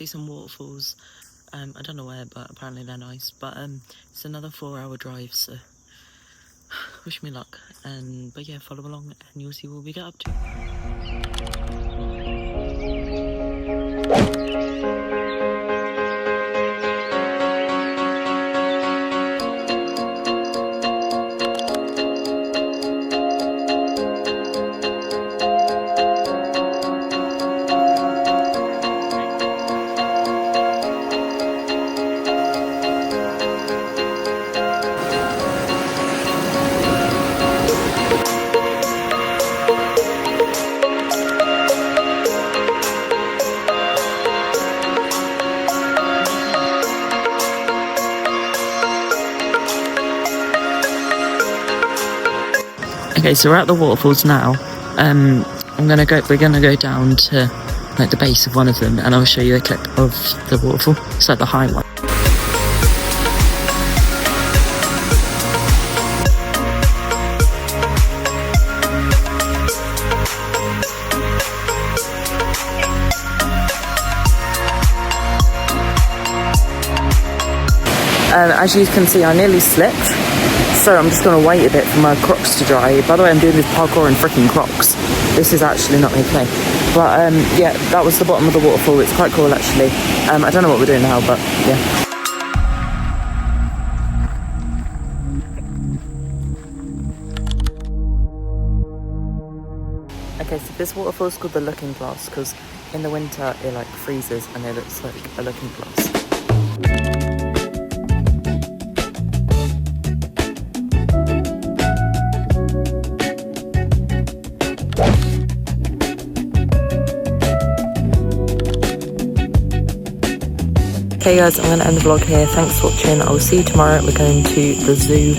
some waterfalls. I don't know where, but apparently they're nice. But it's another 4-hour drive, so wish me luck. But yeah, follow along and you'll see what we get up to. Okay, so we're at the waterfalls now. We're gonna go down to like the base of one of them, and I'll show you a clip of the waterfall. It's like the high one. As you can see, I nearly slipped, so I'm just going to wait a bit for my Crocs to dry. By the way, I'm doing this parkour in freaking Crocs. This is actually not okay. But yeah, that was the bottom of the waterfall. It's quite cool actually. I don't know what we're doing now, but yeah. Okay, so this waterfall is called the Looking Glass because in the winter it like freezes and it looks like a looking glass. Okay guys, I'm going to end the vlog here. Thanks for watching. I will see you tomorrow. We're going to the zoo